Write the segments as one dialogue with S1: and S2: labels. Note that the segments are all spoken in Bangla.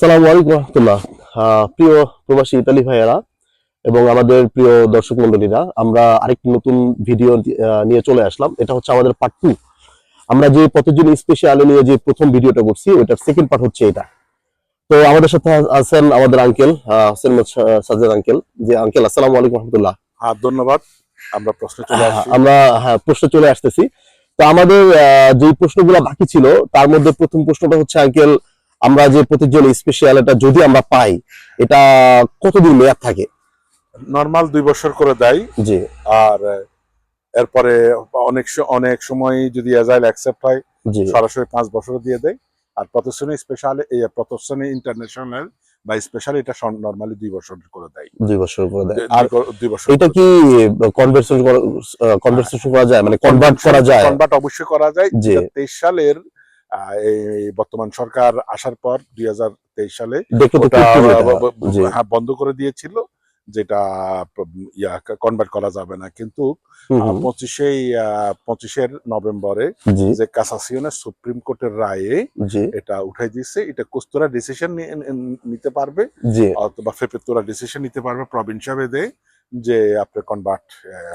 S1: আসসালামু আলাইকুম রহমতুল্লাহ। প্রিয় প্রবাসী ইতালি ভাইয়েরা এবং আমাদের প্রিয় দর্শক মন্ডলীরা, আমরা আরেকটি নতুন ভিডিও নিয়ে চলে আসলাম। এটা হচ্ছে আমাদের পার্ট 2। আমরা যে প্রতিদিন স্পেশাল নিয়ে যে প্রথম ভিডিওটা করছি, ওটার সেকেন্ড পার্ট হচ্ছে এটা। তো আমাদের সাথে আছেন আমাদের আঙ্কেল হোসেন সাজ্জাদ আঙ্কেল। যে আঙ্কেল, আসসালামু আলাইকুম রহমতুল্লাহ।
S2: ধন্যবাদ। আমরা প্রশ্নে চলে আসছি।
S1: আমরা প্রশ্ন চলে আসতেছি। তো আমাদের যে প্রশ্নগুলো বাকি ছিল তার মধ্যে প্রথম প্রশ্নটা হচ্ছে আঙ্কেল, আমরা যে প্রতিদিন স্পেশাল এটা যদি আমরা পাই, এটা কতদিন মেয়াদ থাকে?
S2: নরমাল 2 বছর করে দেয়।
S1: জি
S2: আর এরপরে অনেক সময় যদি এজাইল অ্যাকসেপ্ট হয়
S1: জি
S2: সরাসরি 5 বছর দিয়ে দেয়। আর প্রতিষ্ঠানে স্পেশাল প্রতিষ্ঠানে ইন্টারন্যাশনাল বা স্পেশাল এটা নরমালি 2 বছর করে দেয়।
S1: 2 বছর করে দেয়। আর
S2: 2 বছর
S1: এটা কি কনভার্সেশন করা যায়, মানে কনভার্ট করা যায়?
S2: কনভার্ট অবশ্যই করা যায়।
S1: জি
S2: 2023 সালের এই বর্তমান সরকার আসার পর 2023 সালে
S1: দেখো তো
S2: ওটা
S1: জি
S2: বন্ধ করে দিয়েছিল, যেটা কনভার্ট করা যাবে না। কিন্তু
S1: হুম হুম
S2: 25 নভেম্বরে
S1: জি
S2: যে কাসাসিয়নের সুপ্রিম কোর্টের রায়ে
S1: জি
S2: এটা উঠাই দিচ্ছে। এটা কুস্তরা ডিসিশন নিতে পারবে
S1: জি
S2: অথবা ফেফেতুরা ডিসিশন নিতে পারবে প্রভিন্সিয়া ভেদে, যে আপনি কনভার্ট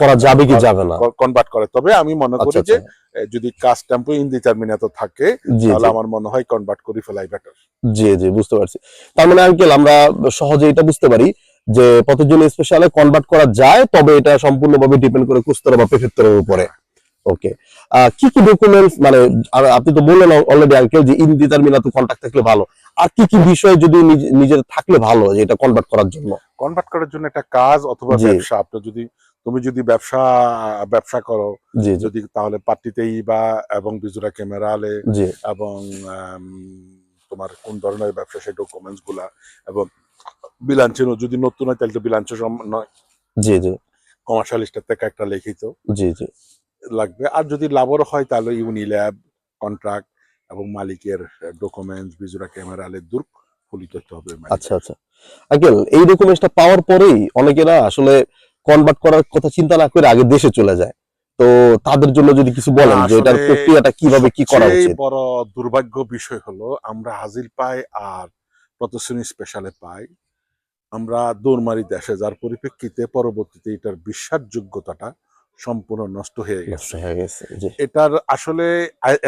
S1: করা যাবে কি যাবে না?
S2: কনভার্ট করে। তবে আমি মনে
S1: আচ্ছা
S2: করি
S1: আচ্ছা।
S2: যে যদি কাস্ট টেম্পো ইনডিটারমিনেট থাকে
S1: জি
S2: তাহলে
S1: জি
S2: আমার মনে হয় কনভার্ট করে ফেলাই বেটার।
S1: জি জি বুঝতে পারছি। তার মানে আঙ্কেল, আমরা সহজে এটা বুঝতে পারি যে প্রতিদিন স্পেশালে কনভার্ট করা যায়, তবে এটা সম্পূর্ণভাবে ডিপেন্ড করে কুস্তরা বা প্রেফেক্টরের উপরে। ওকে। কি কি ডকুমেন্টস, মানে আপনি তো বললেন অলরেডি আঙ্কেল যে ইনডিটারমিনেট কন্ট্যাক্ট থাকলে ভালো। আর কি কি বিষয় যদি নিজের থাকলে ভালো যে এটা কনভার্ট করার জন্য?
S2: কনভার্ট করার জন্য একটা কাজ অথবা
S1: জি
S2: ব্যবসা। তুমি যদি ব্যবসা করো,
S1: জি জি
S2: যদি তাহলে পার্টিতেই বা এবং বিজুরা ক্যামেরা আলে
S1: জি
S2: এবং তোমার কোন ধরনের ব্যবসা সেই ডকুমেন্টস গুলা এবং বিলাঞ্চের যদি নতুন হয় তাহলে তো বিলাঞ্চের
S1: জি জি
S2: কমার্শিয়ালিস্টের থেকে একটা লিখিত
S1: জি জি
S2: লাগবে। আর যদি লাভর হয় তাহলে ইউনিল্যাব কন্ট্রাক্ট এবং মালিকের ডকুমেন্টস বিজুরা ক্যামেরা আলে দূর ফুলি তথ্য হবে
S1: আচ্ছা
S2: মালিকের।
S1: আচ্ছা। আঙ্কেল, এই ডকুমেন্টসটা পাওয়ার পরেই অনেকেরা আসলে কনভার্ট করার কথা চিন্তা না করে আগে দেশে চলে যায়। তো তাদের জন্য যদি কিছু বলেন যে এটার
S2: আসলে
S1: প্রক্রিয়াটা কিভাবে কি করা
S2: সবচেয়ে
S1: উচিত?
S2: বড় দুর্ভাগ্য বিষয় হলো আমরা হাজির পাই আর প্রদর্শনী স্পেশালে পাই, আমরা দৌড়মারি দেশে, যার পরিপ্রেক্ষিতে পরবর্তীতে এটার বিশ্বাসযোগ্যতাটা সম্পূর্ণ নষ্ট হয়ে
S1: নষ্ট
S2: গেছে।
S1: হয়ে গেছে। জি।
S2: এটার আসলে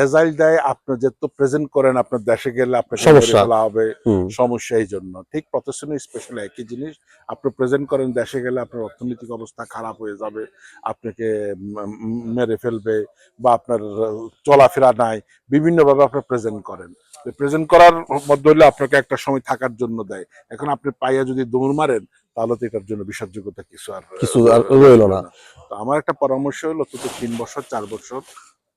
S2: এজাইল দেয় আপনি যে তো প্রেজেন্ট করেন আপনার দেশে গেলে আপনাকে মেরে
S1: সমস্যা।
S2: ফেলা হবে,
S1: হুম।
S2: সমস্যা এই জন্য। ঠিক প্রদর্শনী স্পেশাল একই জিনিস, আপনি প্রেজেন্ট করেন দেশে গেলে আপনার অর্থনৈতিক অবস্থা খারাপ হয়ে যাবে, আপনাকে মেরে ফেলবে বা আপনার চলাফেরা নাই, বিভিন্নভাবে আপনি প্রেজেন্ট করেন। প্রেজেন্ট করার মধ্যে হলে আপনাকে একটা সময় থাকার জন্য দেয়। এখন আপনি পাইয়া যদি দৌড় মারেন তাহলে তো এটার জন্য বিশ্বাসযোগ্যতা কিছু আর
S1: কিছু আর রইল
S2: রইল
S1: না।
S2: না। তো আমার একটা পরামর্শ হলো অন্তত 3 বছর 4 বছর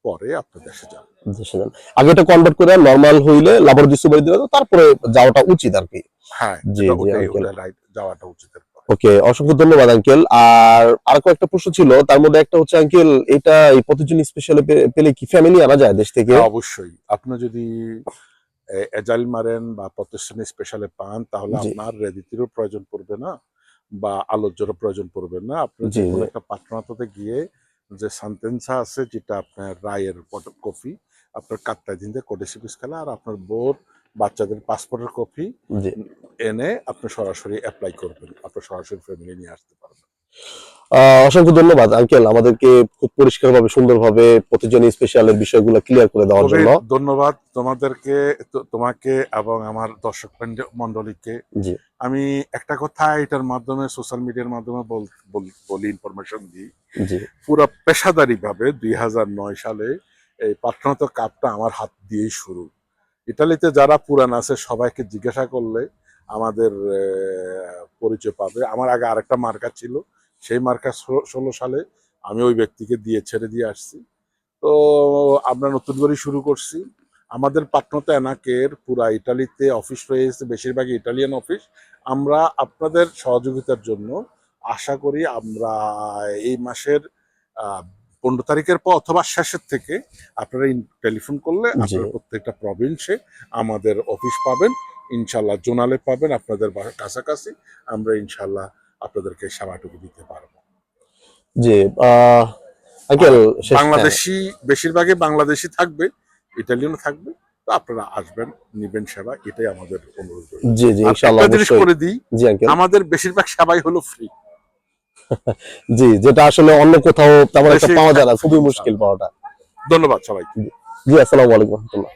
S2: পরে আপনার দেশে যান।
S1: দেশে যান। আগে এটা কনভার্ট করে নরমাল হইলে লাবর দিতে দিলে তারপরে যাওয়াটা উচিত আরকি।
S2: হ্যাঁ,
S1: জি জি আঙ্কেল।
S2: ওটা রাইট যাওয়াটা উচিত।
S1: ওকে, অসংখ্য ধন্যবাদ আঙ্কেল। আর কয়েকটা প্রশ্ন ছিল, তার মধ্যে একটা হচ্ছে আঙ্কেল, এটা এই প্রতিদিন স্পেশালে পেলে কি ফ্যামিলি আনা যায় দেশ থেকে?
S2: হ্যাঁ, অবশ্যই। আপনি যদি এজাইল মারেন বা প্রতিষ্ঠানে স্পেশালে পান তাহলে
S1: জি
S2: আপনার রেডিতিরও প্রয়োজন পড়বে না বা আলোচ্যরও প্রয়োজন পড়বে না। আপনি
S1: জি
S2: যে কোনো
S1: জি
S2: একটা পাত্রনাতে গিয়ে যে সেন্টেন্সা আছে যেটা আপনার রায়ের কপি, আপনার কাত্তায় দিন দিয়ে কোডেসিপিস খেলা আর আপনার বোর বাচ্চাদের পাসপোর্টের কপি
S1: জি।
S2: এনে আপনি সরাসরি অ্যাপ্লাই করবেন। আপনার সরাসরি ফ্যামিলি নিয়ে আসতে পারবেন।
S1: অসংখ্য ধন্যবাদ আঙ্কেল, আমাদেরকে খুব পরিষ্কারভাবে সুন্দরভাবে প্রতিজন স্পেশালের বিষয়গুলো ক্লিয়ার করে দেওয়ার
S2: খুবই
S1: জন্য।
S2: ধন্যবাদ তোমাকে এবং আমার দর্শক মন্ডলীকে।
S1: জি
S2: আমি একটা কথা এটার মাধ্যমে সোশ্যাল মিডিয়ার মাধ্যমে বলি, ইনফরমেশন দিই।
S1: জি
S2: পুরো পেশাদারি ভাবে 2009 সালে এই পাটনাতো কাপটা আমার হাত দিয়েই শুরু। ইতালিতে যারা পুরান আছে সবাইকে জিজ্ঞাসা করলে আমাদের পরিচয় পাবে। আমার আগে আরেকটা মার্কা ছিল, সেই মার্কা 16 সালে আমি ওই ব্যক্তিকে ছেড়ে দিয়ে আসছি। তো আমরা নতুন করে শুরু করছি। আমাদের পাটনাতো এনাকের পুরা ইটালিতে অফিস রয়েছে, বেশিরভাগই ইটালিয়ান অফিস। আমরা আপনাদের সহযোগিতার জন্য আশা করি আমরা এই মাসের 15 তারিখের পর অথবা শেষের থেকে আপনারা টেলিফোন করলে
S1: জি
S2: আপনারা প্রত্যেকটা প্রভিন্সে আমাদের অফিস পাবেন। ইনশাল্লাহ জোনালে পাবেন আপনাদের কাছাকাছি। আমরা ইনশাল্লাহ আপনাদেরকে সেবাটুকু দিতে পারবো।
S1: জি।
S2: আর
S1: আঙ্কেল, শেষ, হ্যাঁ।
S2: বাংলাদেশি বেশিরভাগই বাংলাদেশি থাকবে, ইটালিয়ানও থাকবে। তো আপনারা আসবেন, নিবেন সেবা, এটাই আমাদের অনুরোধ রইল।
S1: জি জি,
S2: আর
S1: ইনশাআল্লাহ
S2: একটা জিনিস
S1: অবশ্যই।
S2: করে দিই,
S1: জি আঙ্কেল।
S2: আমাদের বেশিরভাগ সেবাই হলো ফ্রি।
S1: জি, যেটা আসলে অন্য কোথাও তেমন একটা
S2: দেশে
S1: পাওয়া যায় না,
S2: free,
S1: খুবই মুশকিল
S2: ইনশাআল্লাহ।
S1: পাওয়াটা।
S2: ধন্যবাদ সবাইকে।
S1: জি, আসসালামু আলাইকুম রহমতুল্লাহ।